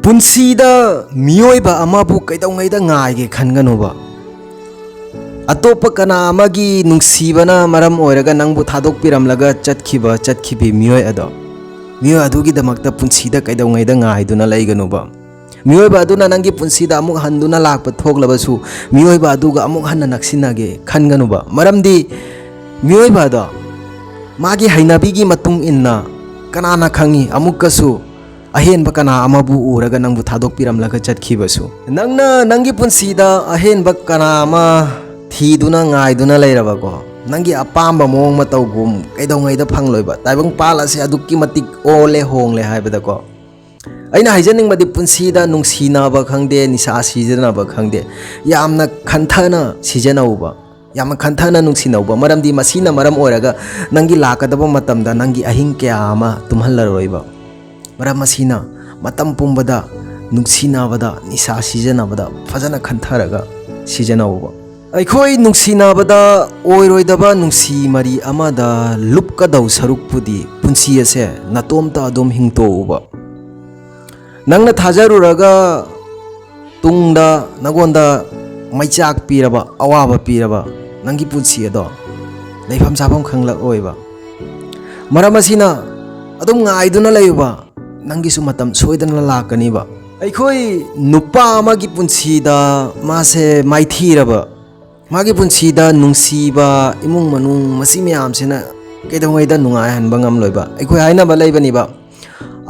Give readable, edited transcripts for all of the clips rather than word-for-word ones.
ꯄꯨꯟꯁꯤꯗ ꯃꯤꯑꯣꯏꯕ ꯑꯃꯕꯨ ꯀꯩꯗꯧꯉꯩꯗ ꯉꯥꯏꯒꯦ ꯈꯟꯒꯅꯨꯕ ꯑꯇꯣꯞꯄ ꯀꯅꯥ ꯑꯃꯒꯤ ꯅꯨꯡꯁꯤꯕꯅ ꯃꯔꯝ ꯑꯣꯏꯔꯒ ꯅꯪꯕꯨ ꯊꯥꯗꯣꯛꯄꯤꯔꯝꯂꯒ ꯆꯠꯈꯤꯕꯤ ꯃꯤꯑꯣꯏ ꯑꯗꯨꯒꯤꯗꯃꯛꯇ ꯄꯨꯟꯁꯤꯗ ꯀꯩꯗꯧꯉꯩꯗ ꯉꯥꯏꯗꯨꯅ ꯂꯩꯒꯅꯨꯕ ꯃꯤꯑꯣꯏꯕ ꯑꯗꯨꯅ ꯅꯪꯒꯤ ꯄꯨꯟꯁꯤꯗ ꯑꯃꯨꯛ ꯍꯟꯗꯨꯅ ꯂꯥꯛꯄ ꯊꯣꯛꯂꯕꯁꯨ ꯃꯤꯑꯣꯏꯕ ꯑꯗꯨꯒ ꯑꯃꯨꯛ ꯍꯟꯅ ꯅꯛꯁꯤꯟꯅꯒꯦ ꯈꯟꯒꯅꯨꯕ ꯃꯔꯝꯗꯤ ꯃꯤꯑꯣꯏꯕ ꯑꯗꯣ मागी हैनाबीगी मतुंग इन्ना कनाना खंगी अमुक्कसु अहेनबा कना अमाबु उरगा नंगबु थादोकपिरमलगा चटखिबसु नंगना नंगी पुंसीदा अहेनबा कना अमा थीदुना ngaiduna leirabako नंगी अपाम्बा मोंग मतौगुम कैदौंगैदा फंगलोइबा ताइबंग पालासे अदुक्की मतिक ओले होंगले हाइबदको अइना हाइजनिंगबदि पुंसीदा नुंगसिनाबा खंगदे निसा सिजनाबा खंगदे यामना खंथना सिजनाउबा याम खंथना नुंगसिनौबा मरमदि मसीना मरम ओइरगा नंगी लाकदबा मतमदा नंगी अहिंग क्या अमा तुमहल्लरोइबा मरम मसीना मतम पुंबदा नुंगसिनाबदा निसा सिजनाबदा फजना खंथरगा सिजनाउबा अखोई नुंगसिनाबदा ओइरोइदबा नुंगसी मरी अमादा लुपकदौ सरुकपुदी पुंसी असे नतोमता अदोम हिंगतोउबा नंगना थाजरुरगा तुंगदा नगोंदा मैचाक पीरबा अवाबा पीरबा नंगी पुंसी अदो लेफम साफम खंगलक ओइबा मरम असिना अदुम ngaiduna लैबा नंगी सु मतम सोइदना लाकनिबा अखोई नुपा अमागी पुंसीदा मासे माइथीरबा मागी पुंसीदा नुंसीबा इमुंग मनुंग मसी मयामसेना केदौंगैदा नुंगाय हनबा ngamloiba अखोई हाइनाबा लैबनिबा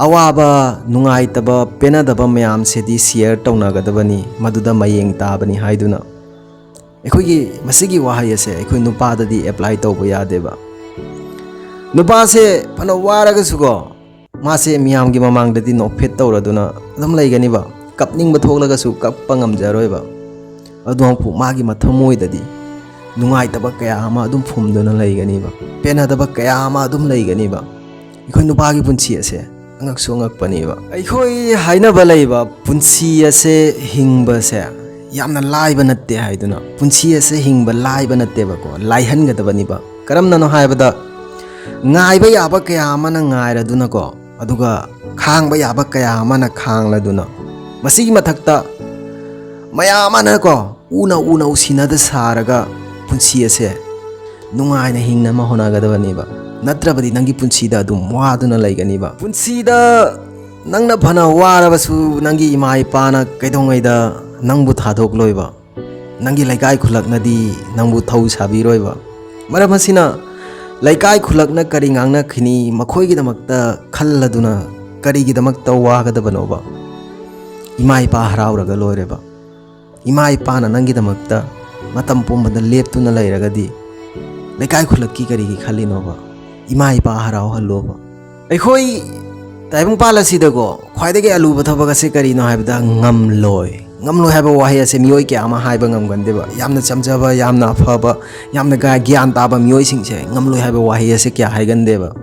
अवाबा नुंगाइतबा पेनादबा मयामसेदी शेयर तौनागदबनी मदुदा मयेंग ताबनी हाइदुना अखोई मसिगी वाहै असे अखोई नुपाददी एप्लाई तौबा यादेबा नुपासे फना वारगसुगो मासे मियामगी ममांगददी नोफेट तौरदुना अदम लैगनिबा कपनिंग बथोगलगसु कप्पा ngamjaroiba अदुंफु मागी मथमोइददी नुंगाइतबा कया अमा अदुम फुमदुना लैगनिबा पेनादबा कया अमा अदुम लैगनिबा अखोई नुपागी पुंसी असे अंगक्सु अंगकपनिबा अखोई हाइनबा लैबा पुंसी असे हिंगबसे यामना लाइबा नत्ते हाइदुना पुंसी असे हिंगबा लाइबा नत्तेबको लाइहनगदबनिबा करमननो हाइबदा ngaइबा याबा कया अमाना ngaइरदुनाको अदुगा खांगबा याबा कया अमाना खांगलदुना मसिगी मथक्ता मयामनको उना उसिनादा सारगा पुंसी असे नुंगाइना हिंगना होनागदबनिबा नत्रबदी नंगी पुंसीदा अदुम वादुना लैगनिबा पुंसीदा नंगना फना वारबसु नंगी इमा इपाना कैदौंगैदा नंगबु थादोकलोइबा नंगी लैकाय खुलकनदी नंगबु थौ साबिरोइबा मरम हसिना लैकाय खुलकना करी ngang खिनी मखोइगिदमक्ता खल्लदुना करीगिदमक्ता वागदबनोबा इमा इपा हराउरगा लोइरेबा इमा इपाना नंगिदमक्ता मतम पुंबदा लेपतुना लैरगदी लैकाय खुलककी करीगी खल्लिनोबा इमा इपा हराउ हल्लोबा अखोई ताइबंग पालासिदगो ख्वाइदगे अलुबा थबक असे करीनो हाइबदा ngamloi haiba wahi ase mioi kya ama haiba ngamgandeba yamna chamjaba yamna afaba yamna ga gyan taba mioi singse ngamloi haiba wahi ase kya haigandeba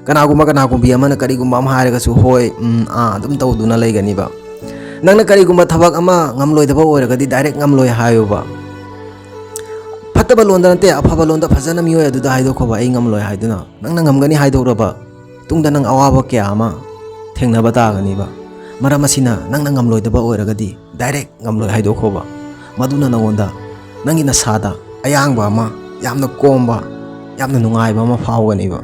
kanagumbi amana karigumba am hairaga su hoi adum tawduna laiganiba nangna karigumba thabak ama ngamloi daba oiragadi direct ngamloi hayoba fataba londa nate afaba londa fajana mioi aduda haidokhoba ai ngamloi haiduna nangna ngamgani haidoraba tungda nang awaba kya ama thengnaba taganiba मरम असिना नंगना ngamloidaba oiragadi direct ngamloi haidokhoba maduna nangonda nangi nasada ayangba ama yamna komba yamna nungaiba ama phawganiba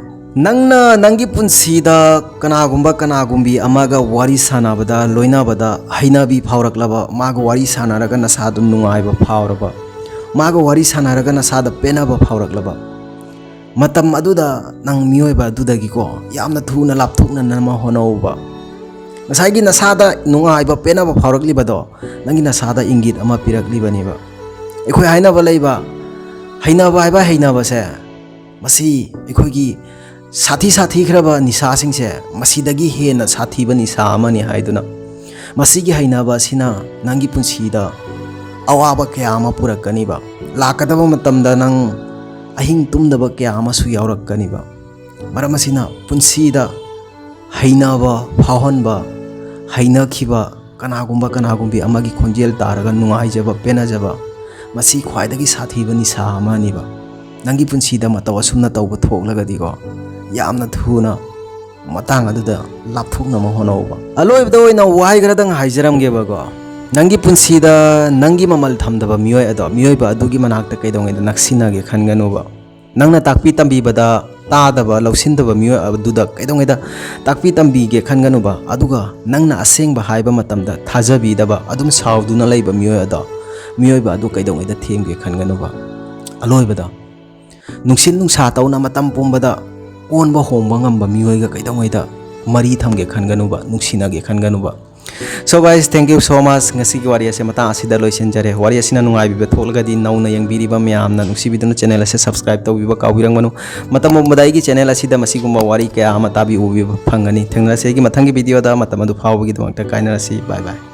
nangna nangi punsida kanagumbi amaga wari sanabada loinabada hainabi phawraklaba maga wari sanaraga nasadu nungaiba phawraba maga wari sanaraga nasada penaba phawraklaba matam aduda nang mioiba adudagi ko yamna thuna lapthukna nama honauba Nasagi nasada nungaiba penaba phawraklibado nangi nasada ingit ama piraklibaniba ekhoi hainaba leiba hainaba haiba hainaba se masi ekhoigi sathi khraba nisa singse masidagi hena sathi ba nisa amani haiduna masigi hainaba sina nangi punsida awaba kya ama purakaniba lakadaba matamda nang ahing tumdaba kya ama su yaurakaniba maramasina punsida hainaba phawhanba hainakhiba kanagumbi amagi khonjel taraga nungaijaba penajaba masi khwaidagi sathiba nisa amaniba nangi punsida mataw asumna tawba thoklagadi go yamna thuna matang aduda lapthuknama honauba aloibda oina wai gradang haijaramgebego nangi punsida nangi mamal thamdaba miyoi ado miyoi ba adugi manakta kaidongai naksinage khanganuba nangna takpi tambibada tadaba lausindaba miyoi aduda kaidongai da takpi tambige khanganuba aduga nangna asengba haiba matamda thajabidaba adum sauduna leiba miyoi ado miyoi ba adu kaidongai da themge khanganuba aloibada nungsin nungsa tawna matam pumbada onba hongba ngamba miyoi ga kaidongai da mari thamge khanganuba nungsinage khanganuba. So guys, thank you so much. Ngasi ki wari ase mata asida loisenjare wari asina nungai bibe tholgadi nauna yangbiriba myamna nungsibiduna channel ase subscribe tawbiba kawbirang manu matam modai gi channel asida masigumba wari kaya amata bi ubiba phangani thengnase gi mathangi video da matam adu phawgi dwangta kainarasi bye bye.